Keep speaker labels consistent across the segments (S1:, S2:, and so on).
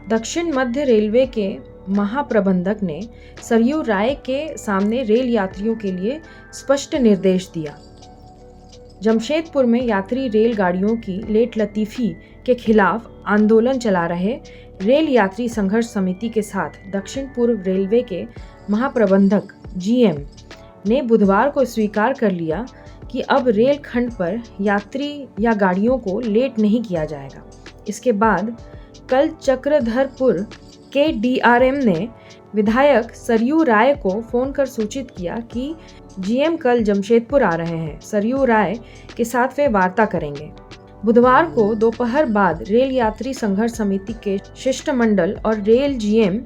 S1: दक्षिण मध्य रेलवे के महाप्रबंधक ने सरयू राय के सामने रेल यात्रियों के लिए स्पष्ट निर्देश दिया। जमशेदपुर में यात्री रेलगाड़ियों की लेटलतीफ़ी के खिलाफ आंदोलन चला रहे रेल यात्री संघर्ष समिति के साथ दक्षिण पूर्व रेलवे के महाप्रबंधक जीएम ने बुधवार को स्वीकार कर लिया कि अब रेल खंड पर यात्री या गाड़ियों को लेट नहीं किया जाएगा। इसके बाद कल चक्रधरपुर के डीआरएम ने विधायक सरयू राय को फोन कर सूचित किया कि जीएम कल जमशेदपुर आ रहे हैं। सरयू राय के साथ वे वार्ता करेंगे। बुधवार को दोपहर बाद रेल यात्री संघर्ष समिति के शिष्टमंडल और रेल जीएम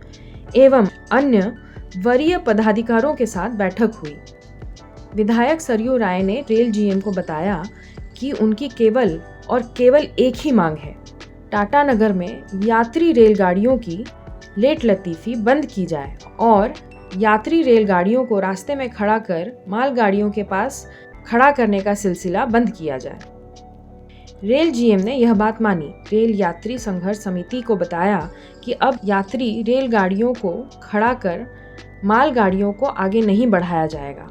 S1: एवं अन्य वरीय पदाधिकारियों के साथ बैठक हुई। विधायक सरयू राय ने रेल जीएम को बताया कि उनकी केवल एक ही मांग है, टाटा नगर में यात्री रेलगाड़ियों की लेटलतीफ़ी बंद की जाए और यात्री रेलगाड़ियों को रास्ते में खड़ा कर मालगाड़ियों के पास खड़ा करने का सिलसिला बंद किया जाए। रेल जीएम ने यह बात मानी। रेल यात्री संघर्ष समिति को बताया कि अब यात्री रेलगाड़ियों को खड़ा कर मालगाड़ियों को आगे नहीं बढ़ाया जाएगा।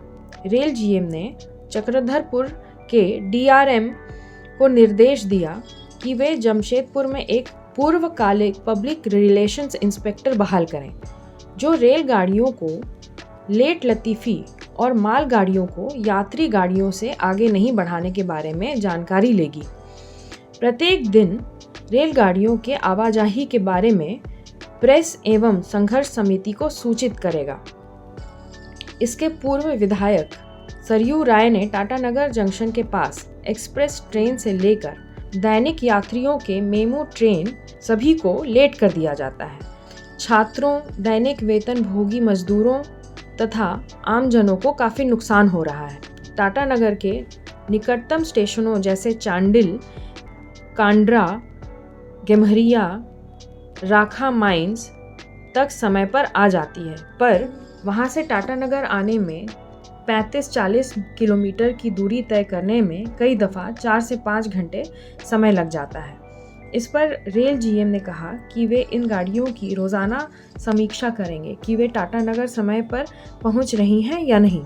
S1: रेल जीएम ने चक्रधरपुर के डीआरएम को निर्देश दिया कि वे जमशेदपुर में एक पूर्वकालिक पब्लिक रिलेशंस इंस्पेक्टर बहाल करें, जो रेलगाड़ियों को लेटलतीफ़ी और मालगाड़ियों को यात्री गाड़ियों से आगे नहीं बढ़ाने के बारे में जानकारी लेगी। प्रत्येक दिन रेलगाड़ियों के आवाजाही के बारे में प्रेस एवं संघर्ष समिति को सूचित करेगा। इसके पूर्व विधायक सरयू राय ने टाटानगर जंक्शन के पास एक्सप्रेस ट्रेन से लेकर दैनिक यात्रियों के मेमू ट्रेन सभी को लेट कर दिया जाता है। छात्रों, दैनिक वेतन भोगी मजदूरों तथा आमजनों को काफ़ी नुकसान हो रहा है। टाटानगर के निकटतम स्टेशनों जैसे चांडिल, कांड्रा, गेम्हरिया, राखा माइंस तक समय पर आ जाती है, पर वहाँ से टाटानगर आने में 35-40 किलोमीटर की दूरी तय करने में कई दफ़ा 4 से 5 घंटे समय लग जाता है। इस पर रेल जीएम ने कहा कि वे इन गाड़ियों की रोज़ाना समीक्षा करेंगे कि वे टाटानगर समय पर पहुंच रही हैं या नहीं।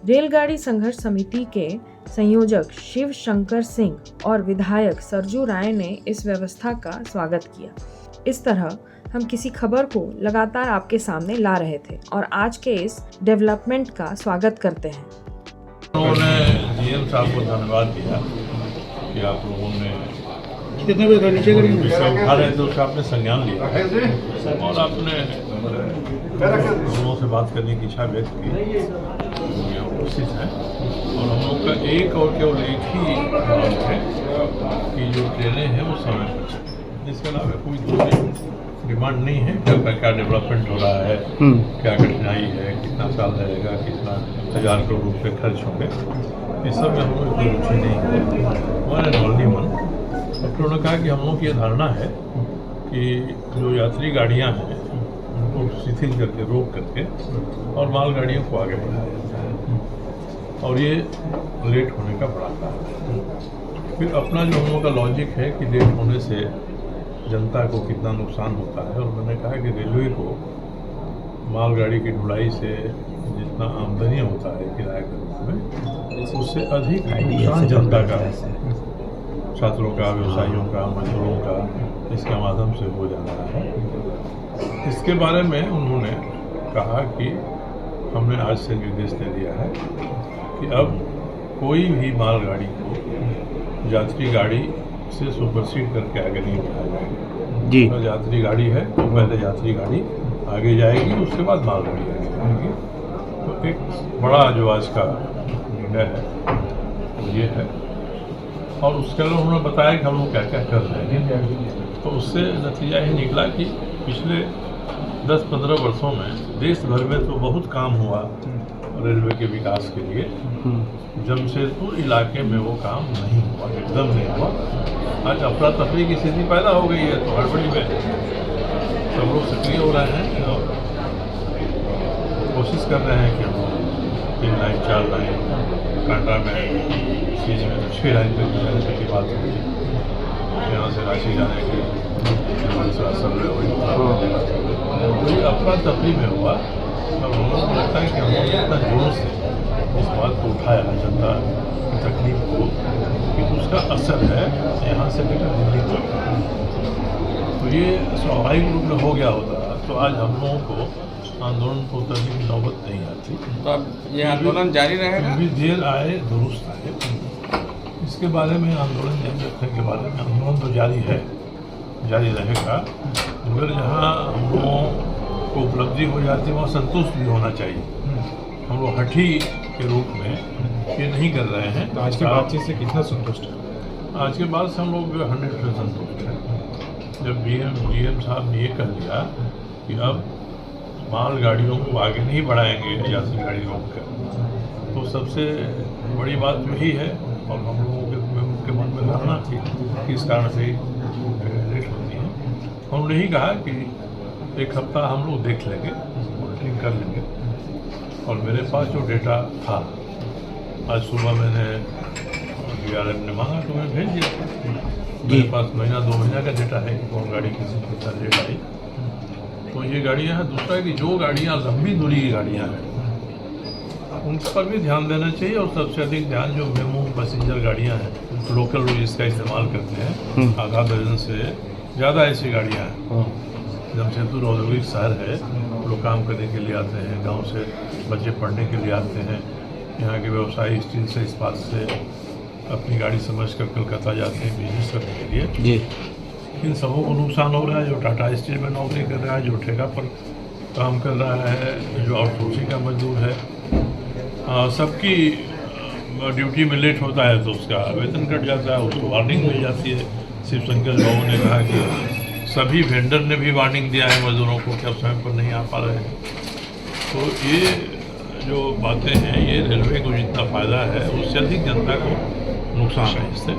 S1: रेलगाड़ी संघर्ष समिति के संयोजक शिव शंकर सिंह और विधायक सरयू राय ने इस व्यवस्था का स्वागत किया। इस तरह हम किसी खबर को लगातार आपके सामने ला रहे थे और आज के इस डेवलपमेंट का स्वागत करते हैं।
S2: उन्होंने जीएम साहब को धन्यवाद दिया कि आप लोगों ने
S3: कितने बजे नीचे
S2: विषय उठा रहे थे उसका आपने संज्ञान लिया और आपने लोगों से बात करने की इच्छा व्यक्त की। ये कोशिश है और हम लोग का एक और केवल एक ही मांग है कि जो ट्रेनें हैं वो समय पर चलें। इसके अलावा कोई दूसरी डिमांड नहीं है। क्या डेवलपमेंट हो रहा है, क्या कठिनाई है, कितना साल लगेगा, कितना 1000 करोड़ रुपये खर्च होंगे, इस सब में हम लोग कोई रुचि नहीं है। वन एंड ओनली वन डॉक्टरों ने कहा कि हम लोग की ये धारणा है कि जो यात्री गाड़ियाँ हैं उनको शिथिल करके रोक करके और मालगाड़ियों को आगे बढ़ाया जाता है और ये लेट होने का बड़ा कारण है। फिर अपना जो हम लोग का लॉजिक है कि लेट होने से जनता को कितना नुकसान होता है और उन्होंने कहा कि रेलवे को मालगाड़ी की ढुलाई से जितना आमदनी होता है किराए के रूप में उससे अधिक नुकसान जनता का, छात्रों का, व्यवसायियों का, मजदूरों का इसके माध्यम से हो जा रहा है। इसके बारे में उन्होंने कहा कि हमने आज से निर्देश दे दिया है कि अब कोई भी मालगाड़ी को यात्री गाड़ी से सुपरसीड करके आगे नहीं बढ़ाया जाएगा जी। तो यात्री गाड़ी है तो पहले यात्री गाड़ी आगे जाएगी, उसके बाद मालगाड़ी आगे जाएगी। तो एक बड़ा जो आज का निर्णय है वो ये है और उसके अलावा उन्होंने बताया कि हम लोग क्या क्या कर रहे हैं। तो उससे नतीजा ही निकला कि पिछले 10-15 वर्षों में देश भर में तो बहुत काम हुआ रेलवे के विकास के लिए। जमशेदपुर इलाके में वो काम नहीं हुआ, एकदम नहीं हुआ। आज अफरा तफरी की स्थिति पैदा हो गई है तो हड़बड़ी में सब लोग सक्रिय हो रहे हैं और कोशिश कर रहे हैं कि हम 3 लाइन 4 लाइन कांड्रा में चीज़ में 6 लाइन तक जाने तक की बात होगी। यहाँ से रांची जाने की दूसरा सर्वे वही था। तो ये अफरा तफरी में हुआ। अब हम लोगों को लगता है कि हम लोग इतना जोर से इस बात को उठाया जनता की तकलीफ को कि उसका असर है यहाँ से लेकर दिल्ली तक। तो ये स्वाभाविक रूप में हो गया होता तो आज हम लोगों को आंदोलन को उतरने की नौबत नहीं आती।
S4: तो अब ये आंदोलन जारी रहेगा?
S2: भी देर आए दुरुस्त आए, इसके बारे में आंदोलन जारी रखने के बारे में आंदोलन तो जारी है, जारी रहेगा। मगर जहाँ हम लोगों को उपलब्धि हो जाती है वहाँ संतुष्ट भी होना चाहिए। हम लोग हठी के रूप में ये नहीं कर रहे हैं।
S3: तो आज की बातचीत से कितना संतुष्ट है?
S2: आज के बाद से हम लोग 100% संतुष्ट हैं। जब डीएम साहब ने ये कह दिया कि अब माल गाड़ियों को आगे नहीं बढ़ाएंगे यात्री गाड़ी रोक कर, तो सबसे बड़ी बात यही है। और हम लोगों के मन में धारणा थी कि इस कारण से लेट होती है। हमने ही कहा कि एक हफ्ता हम लोग देख लेंगे, मॉनिटरिंग कर लेंगे। और मेरे पास जो डेटा था आज सुबह मैंने DRM ने मांगा तो मैं भेज दिया। मेरे पास महीना 2 महीना का डेटा है कौन गाड़ी किसी कितना रेट आई। तो ये गाड़ियाँ हैं। दूसरा है कि जो गाड़ियाँ लंबी दूरी की गाड़ियाँ हैं उन पर भी ध्यान देना चाहिए। और सबसे अधिक ध्यान जो मेमो पैसेंजर गाड़ियाँ हैं, लोकल लोग इसका इस्तेमाल करते हैं, आधा दर्जन से ज़्यादा ऐसी गाड़ियाँ हैं। जमशेदपुर औद्योगिक शहर है, लोग काम करने के लिए आते हैं, गांव से बच्चे पढ़ने के लिए आते हैं, यहाँ के व्यवसायी स्टील से इस्पात से अपनी गाड़ी समझ कर कलकत्ता जाते हैं बिजनेस करने के लिए जी। इन सबों को नुकसान हो रहा है। जो टाटा स्टील में नौकरी कर रहा है, जो ठेका पर काम कर रहा है, जो आउटसोर्सिंग का मजदूर है, सबकी ड्यूटी में लेट होता है तो उसका वेतन कट जाता है, उसको वार्निंग मिल जाती है। शिव शंकर बाबू ने कहा कि सभी वेंडर ने भी वार्निंग दिया है मजदूरों को कि अब समय पर नहीं आ पा रहे हैं। तो ये जो बातें हैं ये रेलवे को जितना फ़ायदा है उससे अधिक जनता को नुकसान है। इससे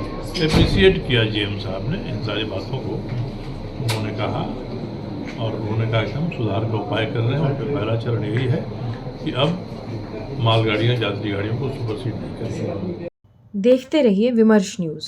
S2: एप्रिसिएट किया GM साहब ने इन सारी बातों को, उन्होंने कहा। और उन्होंने कहा कि हम सुधार का उपाय कर रहे हैं। उनका पहला चरण यही है कि अब मालगाड़ियाँ यात्री गाड़ियों को सुपरसीड नहीं करेंगे।
S1: देखते रहिए विमर्श न्यूज़।